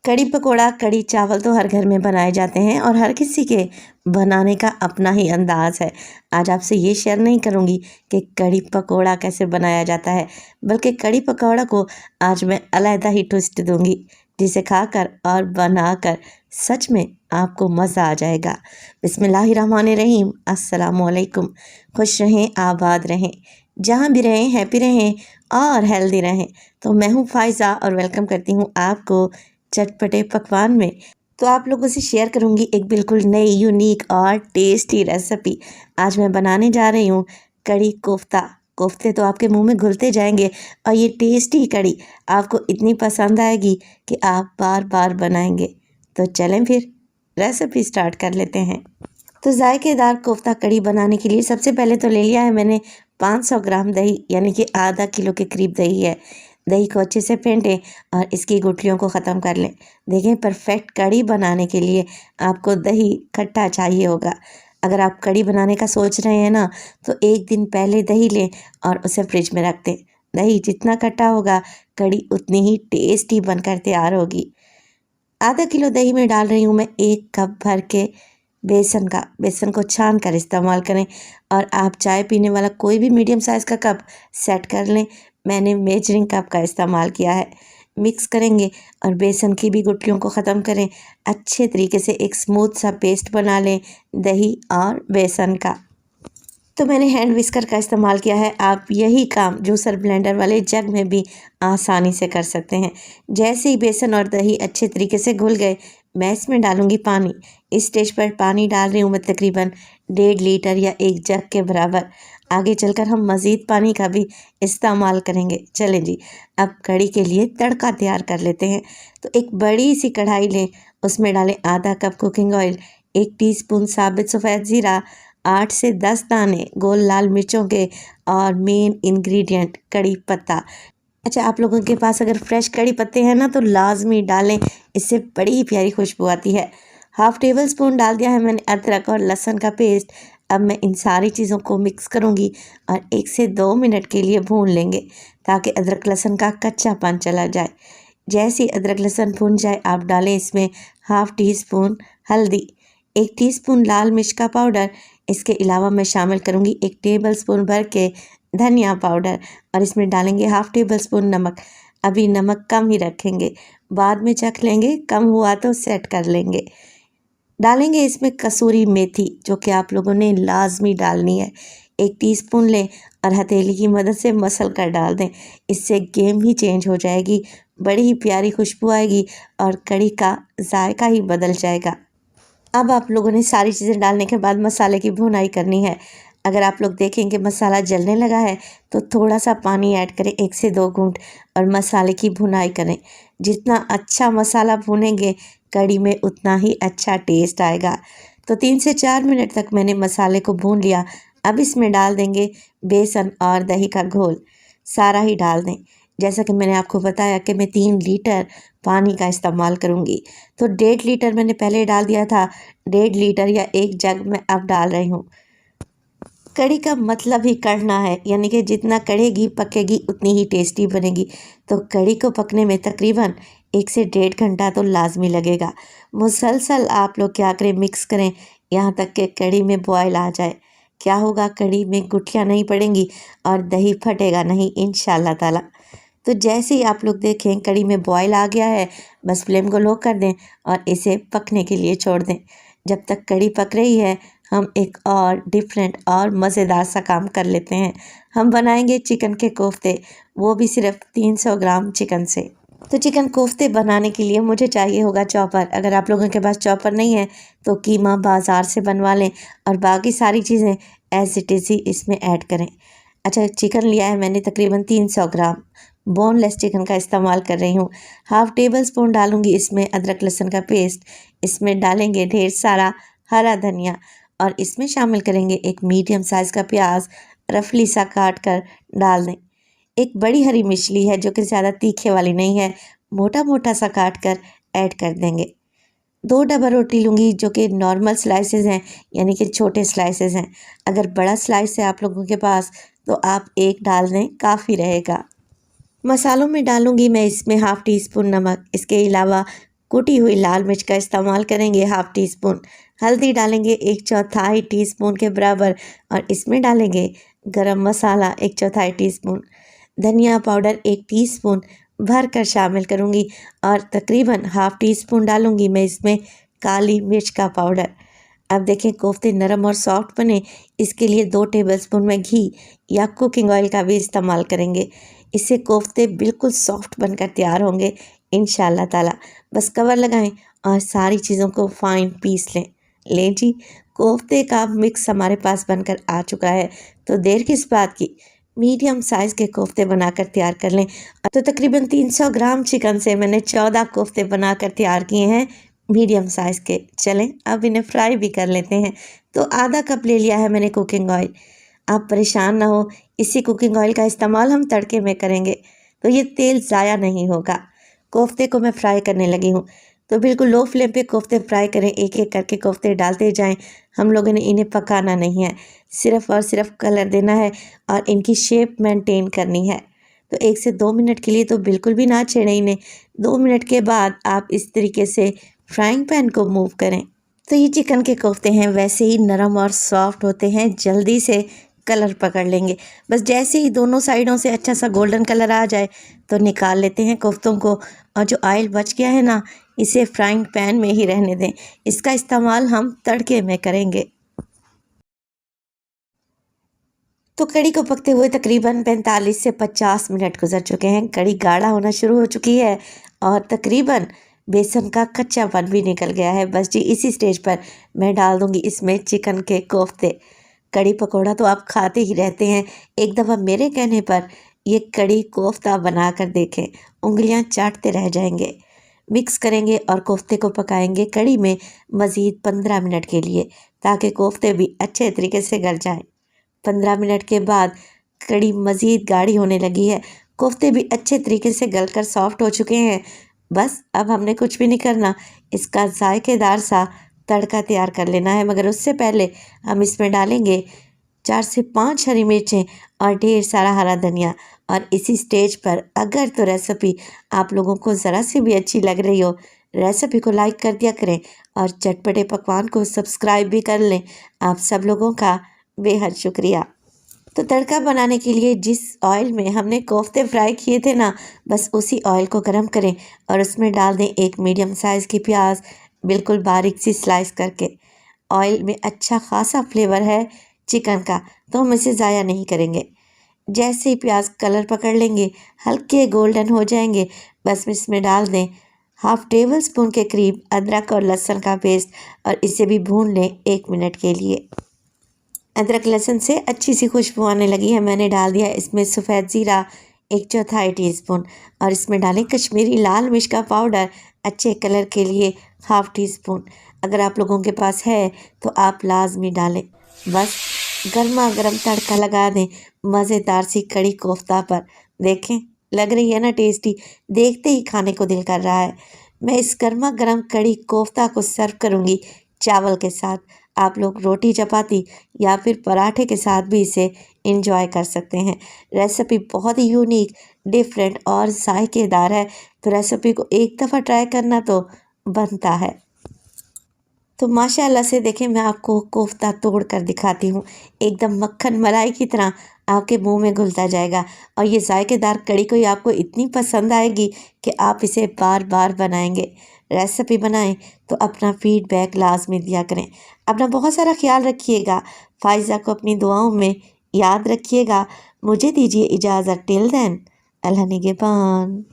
कड़ी पकोड़ा, कड़ी चावल तो हर घर में बनाए जाते हैं और हर किसी के बनाने का अपना ही अंदाज़ है। आज आपसे ये शेयर नहीं करूँगी कि कड़ी पकोड़ा कैसे बनाया जाता है, बल्कि कड़ी पकोड़ा को आज मैं अलग ही ट्विस्ट दूँगी, जिसे खाकर और बनाकर सच में आपको मज़ा आ जाएगा। बिस्मिल्लाहिर्रहमानिर्रहीम, अस्सलामुअलैकुम। खुश रहें, आबाद रहें, जहाँ भी रहें हैप्पी रहें और हेल्दी रहें। तो मैं हूँ फ़ाइज़ा और वेलकम करती हूँ आपको चटपटे पकवान में। तो आप लोगों से शेयर करूंगी एक बिल्कुल नई, यूनिक और टेस्टी रेसिपी। आज मैं बनाने जा रही हूँ कड़ी कोफ्ता। कोफ्ते तो आपके मुंह में घुलते जाएंगे और ये टेस्टी कड़ी आपको इतनी पसंद आएगी कि आप बार बार बनाएंगे। तो चलें फिर रेसिपी स्टार्ट कर लेते हैं। तो जायकेदार कोफ्ता कड़ी बनाने के लिए सबसे पहले तो ले लिया है मैंने 500 ग्राम दही, यानी कि आधा किलो के करीब दही है। दही को अच्छे से फेंटें और इसकी गुठलियों को ख़त्म कर लें। देखें, परफेक्ट कड़ी बनाने के लिए आपको दही खट्टा चाहिए होगा। अगर आप कड़ी बनाने का सोच रहे हैं ना, तो एक दिन पहले दही लें और उसे फ्रिज में रख दें। दही जितना खट्टा होगा, कड़ी उतनी ही टेस्टी बनकर तैयार होगी। आधा किलो दही में डाल रही हूँ मैं 1 कप भर के बेसन को छान कर इस्तेमाल करें। और आप चाय पीने वाला कोई भी मीडियम साइज़ का कप सेट कर लें। मैंने मेजरिंग कप का इस्तेमाल किया है। मिक्स करेंगे और बेसन की भी गुठलियों को ख़त्म करें। अच्छे तरीके से एक स्मूथ सा पेस्ट बना लें दही और बेसन का। तो मैंने हैंड विस्कर का इस्तेमाल किया है। आप यही काम जूसर ब्लेंडर वाले जग में भी आसानी से कर सकते हैं। जैसे ही बेसन और दही अच्छे तरीके से घुल गए, मैं इसमें डालूंगी पानी। इस स्टेज पर पानी डाल रही हूँ मैं तकरीबन 1.5 लीटर या 1 जग के बराबर। आगे चलकर हम मज़ीद पानी का भी इस्तेमाल करेंगे। चलें जी, अब कड़ी के लिए तड़का तैयार कर लेते हैं। तो एक बड़ी सी कढ़ाई लें, उसमें डालें आधा कप कुकिंग ऑयल, 1 टीस्पून साबित सफ़ेद ज़ीरा, 8 से 10 दाने गोल लाल मिर्चों के और मेन इंग्रेडिएंट कड़ी पत्ता। अच्छा, आप लोगों के पास अगर फ्रेश कड़ी पत्ते हैं ना, तो लाजमी डालें, इससे बड़ी प्यारी खुशबू आती है। हाफ़ टेबल स्पून डाल दिया है मैंने अदरक और लहसुन का पेस्ट। अब मैं इन सारी चीज़ों को मिक्स करूंगी और 1 से 2 मिनट के लिए भून लेंगे, ताकि अदरक लहसुन का कच्चापन चला जाए। जैसे ही अदरक लहसुन भून जाए, आप डालें इसमें हाफ़ टी स्पून हल्दी, 1 टीस्पून लाल मिर्च का पाउडर। इसके अलावा मैं शामिल करूंगी 1 टेबल स्पून भर के धनिया पाउडर और इसमें डालेंगे हाफ़ टेबल स्पून नमक। अभी नमक कम ही रखेंगे, बाद में चख लेंगे, कम हुआ तो सेट कर लेंगे। डालेंगे इसमें कसूरी मेथी, जो कि आप लोगों ने लाजमी डालनी है। 1 टीस्पून लें और हथेली की मदद से मसल कर डाल दें। इससे गेम ही चेंज हो जाएगी, बड़ी ही प्यारी खुशबू आएगी और कड़ी का जायका ही बदल जाएगा। अब आप लोगों ने सारी चीज़ें डालने के बाद मसाले की भुनाई करनी है। अगर आप लोग देखें कि मसाला जलने लगा है, तो थोड़ा सा पानी ऐड करें, 1 से 2 घूंट, और मसाले की भुनाई करें। जितना अच्छा मसाला भूनेंगे, कड़ी में उतना ही अच्छा टेस्ट आएगा। तो 3 से 4 मिनट तक मैंने मसाले को भून लिया। अब इसमें डाल देंगे बेसन और दही का घोल, सारा ही डाल दें। जैसा कि मैंने आपको बताया कि मैं 3 लीटर पानी का इस्तेमाल करूँगी, तो 1.5 लीटर मैंने पहले डाल दिया था। 1.5 लीटर या 1 जग में अब डाल रही हूँ। कड़ी का मतलब ही कढ़ना है, यानी कि जितना कढ़ेगी पकेगी उतनी ही टेस्टी बनेगी। तो कड़ी को पकने में तकरीबन 1 से 1.5 घंटा तो लाजमी लगेगा। मुसलसल आप लोग क्या करें, मिक्स करें यहाँ तक कि कड़ी में बॉयल आ जाए। क्या होगा, कड़ी में गुठलियाँ नहीं पड़ेंगी और दही फटेगा नहीं इंशाल्लाह ताला। तो जैसे ही आप लोग देखें कड़ी में बॉयल आ गया है, बस फ्लेम को लो कर दें और इसे पकने के लिए छोड़ दें। जब तक कड़ी पक रही है, हम एक और डिफरेंट और मज़ेदार सा काम कर लेते हैं। हम बनाएंगे चिकन के कोफ्ते, वो भी सिर्फ 300 ग्राम चिकन से। तो चिकन कोफ्ते बनाने के लिए मुझे चाहिए होगा चॉपर। अगर आप लोगों के पास चॉपर नहीं है, तो कीमा बाज़ार से बनवा लें और बाकी सारी चीज़ें एज़ इट इज़ ही इसमें ऐड करें। अच्छा, चिकन लिया है मैंने तकरीबन 300 ग्राम। बोनलेस चिकन का इस्तेमाल कर रही हूँ। हाफ़ टेबल स्पून डालूँगी इसमें अदरक लहसुन का पेस्ट। इसमें डालेंगे ढेर सारा हरा धनिया और इसमें शामिल करेंगे 1 मीडियम साइज़ का प्याज, रफली सा काट कर डाल दें। एक बड़ी हरी मिर्च ली है, जो कि ज़्यादा तीखे वाली नहीं है, मोटा मोटा सा काट कर ऐड कर देंगे। 2 डबल रोटी लूँगी, जो कि नॉर्मल स्लाइसेस हैं, यानी कि छोटे स्लाइसेस हैं। अगर बड़ा स्लाइस है आप लोगों के पास, तो आप 1 डाल दें, काफ़ी रहेगा। मसालों में डालूँगी मैं इसमें हाफ़ टी स्पून नमक, इसके अलावा कुटी हुई लाल मिर्च का इस्तेमाल करेंगे, हाफ टी स्पून। हल्दी डालेंगे 1/4 टीस्पून के बराबर और इसमें डालेंगे गरम मसाला 1/4 टीस्पून। धनिया पाउडर 1 टीस्पून भर कर शामिल करूँगी और तकरीबन हाफ टी स्पून डालूँगी मैं इसमें काली मिर्च का पाउडर। अब देखें कोफ्ते नरम और सॉफ्ट बने, इसके लिए 2 टेबलस्पून में घी या कुकिंग ऑयल का भी इस्तेमाल करेंगे। इससे कोफ्ते बिल्कुल सॉफ्ट बनकर तैयार होंगे इंशाल्लाह ताला। बस कवर लगाएं और सारी चीज़ों को फाइन पीस लें। लें जी, कोफ्ते का मिक्स हमारे पास बनकर आ चुका है, तो देर किस बात की, मीडियम साइज़ के कोफ्ते बनाकर तैयार कर लें। तो तकरीबन 300 ग्राम चिकन से मैंने 14 कोफ्ते बनाकर तैयार किए हैं मीडियम साइज़ के। चलें अब इन्हें फ्राई भी कर लेते हैं। तो आधा कप ले लिया है मैंने कुकिंग ऑयल। आप परेशान ना हो, इसी कुकिंग ऑयल का इस्तेमाल हम तड़के में करेंगे, तो ये तेल ज़ाया नहीं होगा। कोफ्ते को मैं फ्राई करने लगी हूँ, तो बिल्कुल लो फ्लेम पे कोफ्ते फ्राई करें। एक एक करके कोफ्ते डालते जाएं। हम लोगों ने इन्हें पकाना नहीं है, सिर्फ़ और सिर्फ कलर देना है और इनकी शेप मेंटेन करनी है। तो 1 से 2 मिनट के लिए तो बिल्कुल भी ना छेड़ें इन्हें। 2 मिनट के बाद आप इस तरीके से फ्राइंग पैन को मूव करें। तो ये चिकन के कोफ्ते हैं वैसे ही नरम और सॉफ्ट होते हैं, जल्दी से कलर पकड़ लेंगे। बस जैसे ही दोनों साइडों से अच्छा सा गोल्डन कलर आ जाए तो निकाल लेते हैं कोफ्तों को। और जो ऑयल बच गया है ना, इसे फ्राइंग पैन में ही रहने दें, इसका इस्तेमाल हम तड़के में करेंगे। तो कड़ी को पकते हुए तकरीबन 45 से 50 मिनट गुजर चुके हैं। कड़ी गाढ़ा होना शुरू हो चुकी है और तकरीबन बेसन का कच्चापन भी निकल गया है। बस जी इसी स्टेज पर मैं डाल दूंगी इसमें चिकन के कोफ्ते। कड़ी पकौड़ा तो आप खाते ही रहते हैं, एक दफ़ा मेरे कहने पर ये कड़ी कोफ्ता बना कर देखें, उंगलियां चाटते रह जाएंगे। मिक्स करेंगे और कोफ्ते को पकाएंगे कड़ी में मज़ीद 15 मिनट के लिए, ताकि कोफ्ते भी अच्छे तरीके से गल जाएं। 15 मिनट के बाद कड़ी मज़ीद गाढ़ी होने लगी है, कोफ्ते भी अच्छे तरीके से गलकर सॉफ्ट हो चुके हैं। बस अब हमने कुछ भी नहीं करना, इसका जायकेदार सा तड़का तैयार कर लेना है। मगर उससे पहले हम इसमें डालेंगे 4 से 5 हरी मिर्चें और ढेर सारा हरा धनिया। और इसी स्टेज पर अगर तो रेसिपी आप लोगों को ज़रा सी भी अच्छी लग रही हो, रेसिपी को लाइक कर दिया करें और चटपटे पकवान को सब्सक्राइब भी कर लें। आप सब लोगों का बेहद शुक्रिया। तो तड़का बनाने के लिए जिस ऑयल में हमने कोफ्ते फ्राई किए थे ना, बस उसी ऑयल को गरम करें और उसमें डाल दें एक मीडियम साइज़ की प्याज, बिल्कुल बारीक सी स्लाइस करके। ऑयल में अच्छा खासा फ्लेवर है चिकन का, तो हम इसे ज़ाया नहीं करेंगे। जैसे ही प्याज कलर पकड़ लेंगे, हल्के गोल्डन हो जाएंगे, बस इसमें डाल दें हाफ टेबल स्पून के करीब अदरक और लहसुन का पेस्ट और इसे भी भून लें 1 मिनट के लिए। अदरक लहसुन से अच्छी सी खुशबू आने लगी है। मैंने डाल दिया इसमें सफ़ेद ज़ीरा 1/4 टीस्पून और इसमें डालें कश्मीरी लाल मिर्च का पाउडर अच्छे कलर के लिए हाफ टी स्पून। अगर आप लोगों के पास है तो आप लाजमी डालें। बस गर्मा गर्म तड़का लगा दें मज़ेदार सी कड़ी कोफ्ता पर। देखें लग रही है ना टेस्टी, देखते ही खाने को दिल कर रहा है। मैं इस गर्मा गर्म कड़ी कोफ्ता को सर्व करूँगी चावल के साथ। आप लोग रोटी चपाती या फिर पराठे के साथ भी इसे इंजॉय कर सकते हैं। रेसिपी बहुत ही यूनिक, डिफरेंट और जायकेदार है, तो रेसिपी को एक दफ़ा ट्राई करना तो बनता है। तो माशाल्लाह से देखें मैं आपको कोफ्ता तोड़ कर दिखाती हूँ, एकदम मक्खन मलाई की तरह आपके मुंह में घुलता जाएगा। और ये जायकेदार कड़ी कोई आपको इतनी पसंद आएगी कि आप इसे बार बार बनाएंगे। रेसिपी बनाएं तो अपना फीडबैक लाजमी दिया करें। अपना बहुत सारा ख्याल रखिएगा। फ़ाइज़ा को अपनी दुआओं में याद रखिएगा। मुझे दीजिए इजाज़त, टिल देन अल्लाह निगहबान।